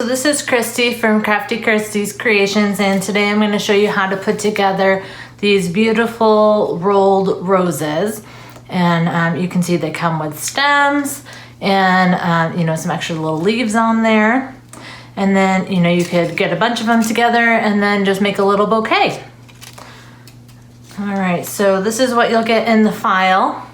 So this is Christie from Crafty Christie's Creations, and today I'm going to show you how to put together these beautiful rolled roses. And you can see they come with stems and some extra little leaves on there. And then you could get a bunch of them together and then just make a little bouquet. All right, so this is what you'll get in the file.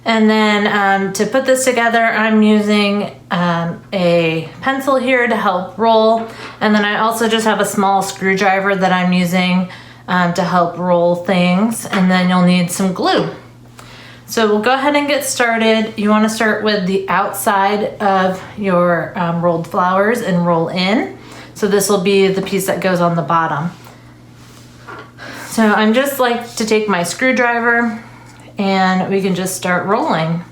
And then to put this together, I'm using a pencil here to help roll. And then I also just have a small screwdriver that I'm using to help roll things. And then you'll need some glue. So we'll go ahead and get started. You want to start with the outside of your rolled flowers and roll in. So this will be the piece that goes on the bottom. So I'm just like to take my screwdriver and we can just start rolling.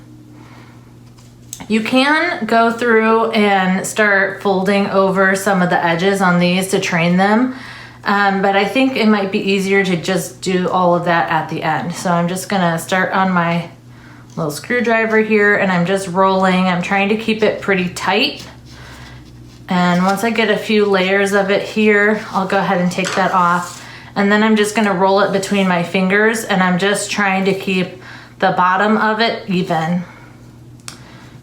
You can go through and start folding over some of the edges on these to train them, but I think it might be easier to just do all of that at the end. So I'm just gonna start on my little screwdriver here and I'm just rolling. I'm trying to keep it pretty tight. And once I get a few layers of it here, I'll go ahead and take that off. And then I'm just gonna roll it between my fingers and I'm just trying to keep the bottom of it even.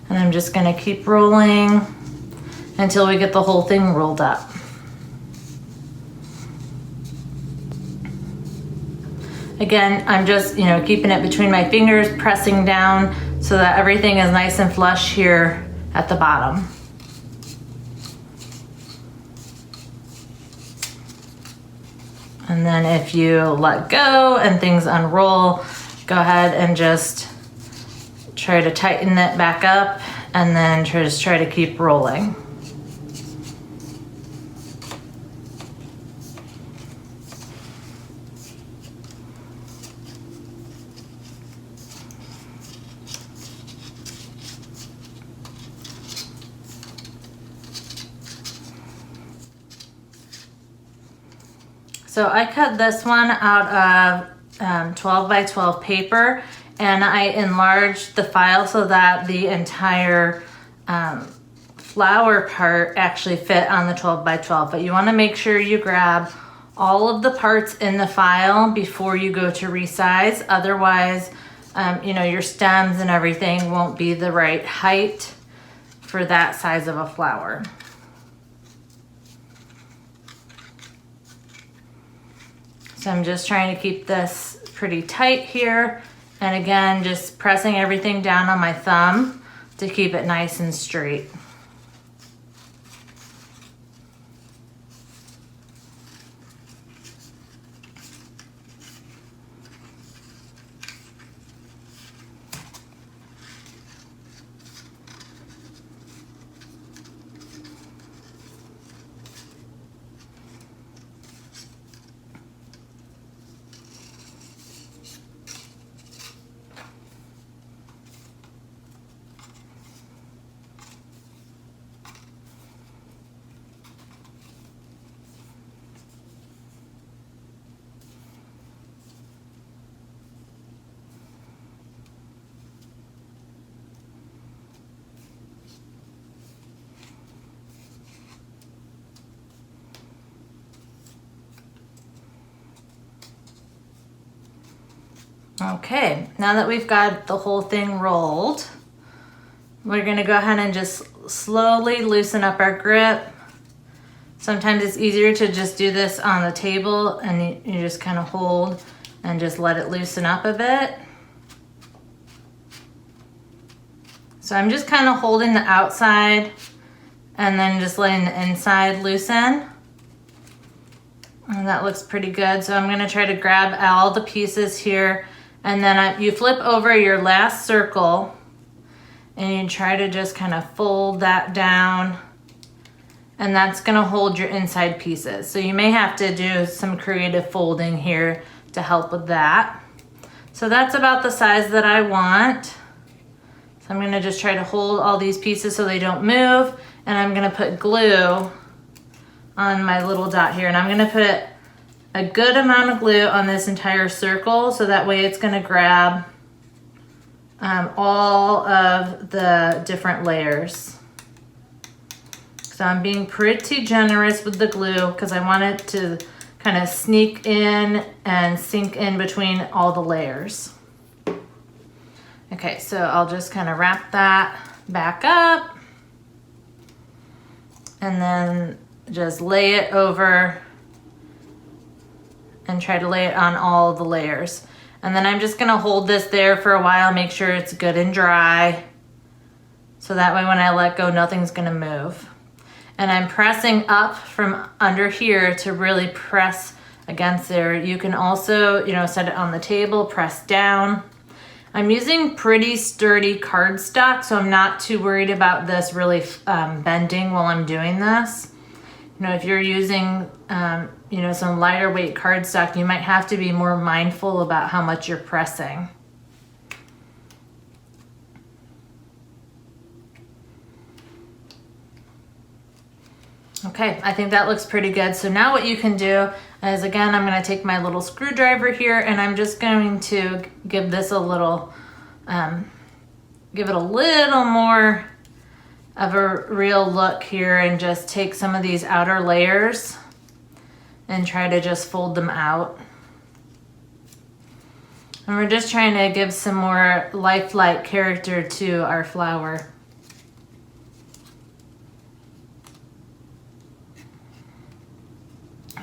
And I'm just gonna keep rolling until we get the whole thing rolled up. Again, I'm just keeping it between my fingers, pressing down so that everything is nice and flush here at the bottom. And then if you let go and things unroll, go ahead and just try to tighten it back up and then just try to keep rolling. So I cut this one out of 12 by 12 paper and I enlarged the file so that the entire flower part actually fit on the 12 by 12. But you want to make sure you grab all of the parts in the file before you go to resize. Otherwise, your stems and everything won't be the right height for that size of a flower. So I'm just trying to keep this pretty tight here. And again, just pressing everything down on my thumb to keep it nice and straight. Okay, now that we've got the whole thing rolled, we're gonna go ahead and just slowly loosen up our grip. Sometimes it's easier to just do this on the table and you just kind of hold and just let it loosen up a bit. So I'm just kind of holding the outside and then just letting the inside loosen. And that looks pretty good. So I'm gonna try to grab all the pieces here. And then you flip over your last circle and you try to just kind of fold that down, and that's gonna hold your inside pieces. So you may have to do some creative folding here to help with that. So that's about the size that I want. So I'm gonna just try to hold all these pieces so they don't move, and I'm gonna put glue on my little dot here, and I'm gonna put a good amount of glue on this entire circle so that way it's going to grab all of the different layers. So I'm being pretty generous with the glue because I want it to kind of sneak in and sink in between all the layers. Okay, so I'll just kind of wrap that back up and then just lay it over and try to lay it on all the layers. And then I'm just gonna hold this there for a while, make sure it's good and dry. So that way when I let go, nothing's gonna move. And I'm pressing up from under here to really press against there. You can also, set it on the table, press down. I'm using pretty sturdy cardstock, so I'm not too worried about this really bending while I'm doing this. If you're using, some lighter weight cardstock, you might have to be more mindful about how much you're pressing. Okay, I think that looks pretty good. So now what you can do is, again, I'm going to take my little screwdriver here and I'm just going to give this a little, give it a little more of a real look here and just take some of these outer layers and try to just fold them out. And we're just trying to give some more lifelike character to our flower.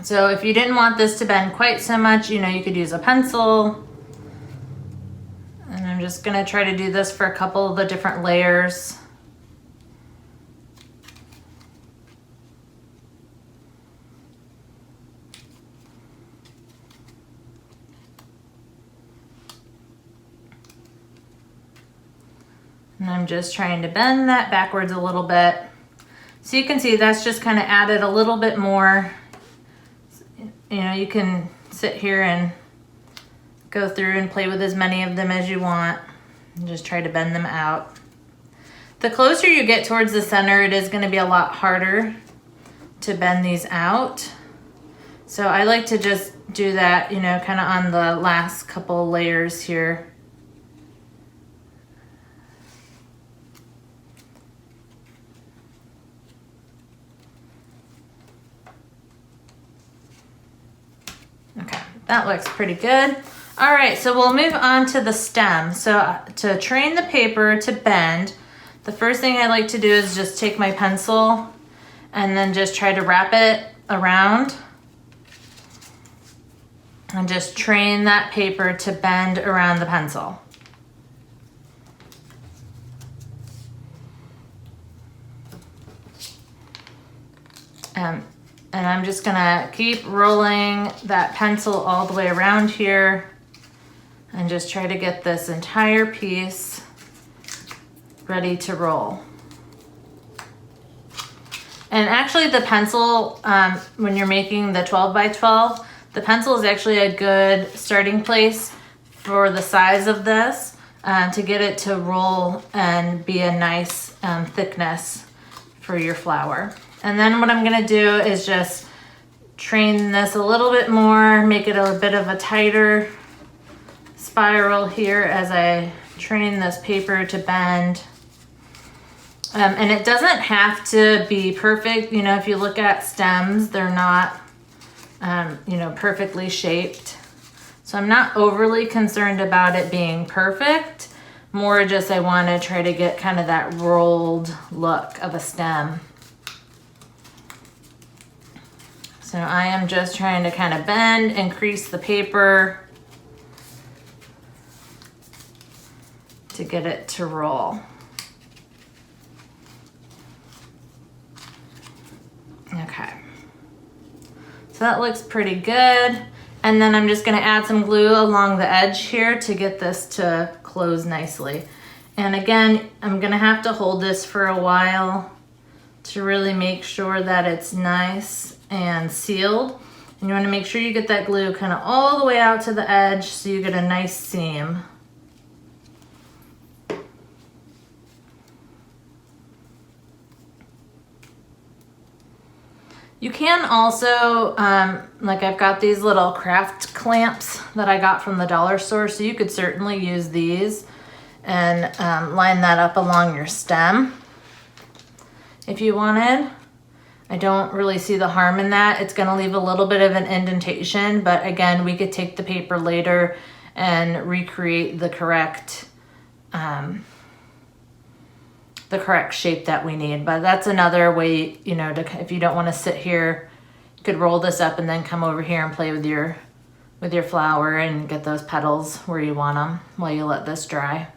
So if you didn't want this to bend quite so much, you could use a pencil. And I'm just gonna try to do this for a couple of the different layers. And I'm just trying to bend that backwards a little bit. So you can see that's just kind of added a little bit more. You can sit here and go through and play with as many of them as you want and just try to bend them out. The closer you get towards the center, it is going to be a lot harder to bend these out. So I like to just do that, kind of on the last couple layers here. Okay, that looks pretty good. All right, so we'll move on to the stem. So to train the paper to bend, the first thing I like to do is just take my pencil and then just try to wrap it around and just train that paper to bend around the pencil. And I'm just gonna keep rolling that pencil all the way around here and just try to get this entire piece ready to roll. And actually the pencil, when you're making the 12 by 12, the pencil is actually a good starting place for the size of this to get it to roll and be a nice thickness for your flower. And then what I'm gonna do is just train this a little bit more, make it a bit of a tighter spiral here as I train this paper to bend. And it doesn't have to be perfect. If you look at stems, they're not, perfectly shaped. So I'm not overly concerned about it being perfect. More just I wanna try to get kind of that rolled look of a stem. So I am just trying to kind of bend and crease the paper to get it to roll. Okay. So that looks pretty good. And then I'm just gonna add some glue along the edge here to get this to close nicely. And again, I'm gonna have to hold this for a while to really make sure that it's nice and sealed. And you want to make sure you get that glue kind of all the way out to the edge so you get a nice seam. You can also, like I've got these little craft clamps that I got from the dollar store, so you could certainly use these and line that up along your stem if you wanted. I don't really see the harm in that. It's gonna leave a little bit of an indentation, but again, we could take the paper later and recreate the correct shape that we need. But that's another way, you know, if you don't want to sit here, you could roll this up and then come over here and play with your flower and get those petals where you want them while you let this dry.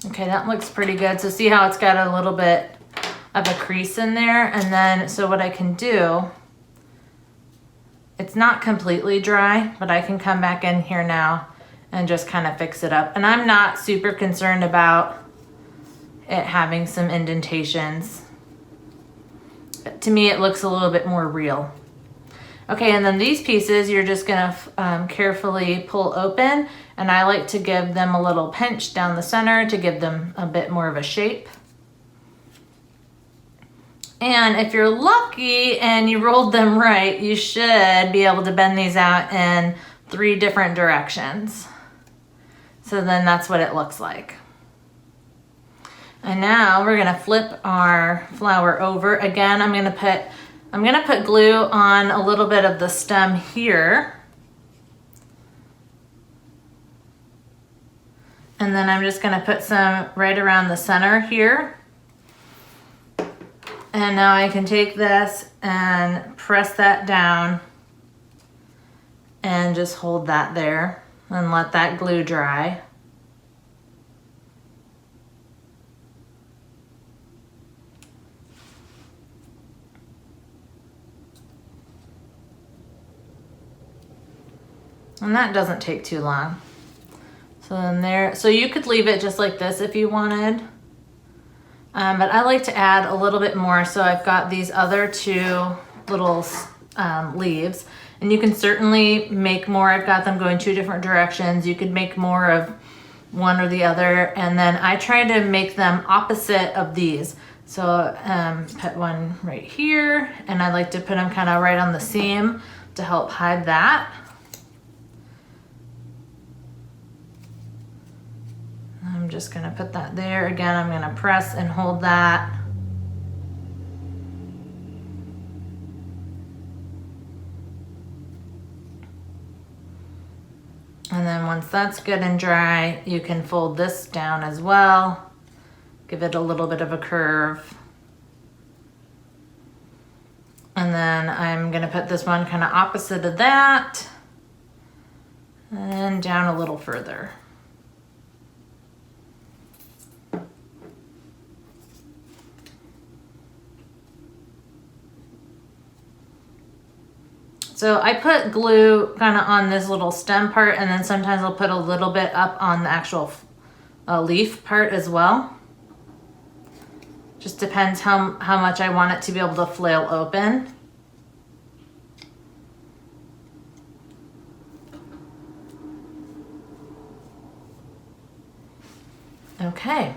Okay, that looks pretty good. So see how it's got a little bit of a crease in there? And then, so what I can do, it's not completely dry, but I can come back in here now and just kind of fix it up. And I'm not super concerned about it having some indentations. But to me, it looks a little bit more real. Okay, and then these pieces, you're just gonna carefully pull open, and I like to give them a little pinch down the center to give them a bit more of a shape. And if you're lucky and you rolled them right, you should be able to bend these out in 3 different directions. So then that's what it looks like. And now we're gonna flip our flower over. Again, I'm gonna put glue on a little bit of the stem here. And then I'm just gonna put some right around the center here. And now I can take this and press that down and just hold that there and let that glue dry. And that doesn't take too long. So then there, so you could leave it just like this if you wanted. But I like to add a little bit more. So I've got these other 2 little leaves, and you can certainly make more. I've got them going 2 different directions. You could make more of one or the other. And then I try to make them opposite of these. So put one right here, and I like to put them kind of right on the seam to help hide that. I'm just gonna put that there. Again, I'm gonna press and hold that. And then once that's good and dry, you can fold this down as well. Give it a little bit of a curve. And then I'm gonna put this one kind of opposite of that and down a little further. So I put glue kind of on this little stem part, and then sometimes I'll put a little bit up on the actual leaf part as well. Just depends how much I want it to be able to flail open. Okay,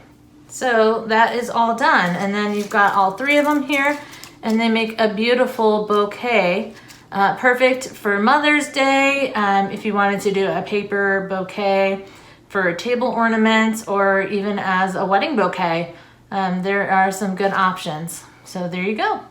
so that is all done. And then you've got all 3 of them here, and they make a beautiful bouquet. Perfect for Mother's Day, if you wanted to do a paper bouquet for table ornaments, or even as a wedding bouquet. There are some good options. So there you go.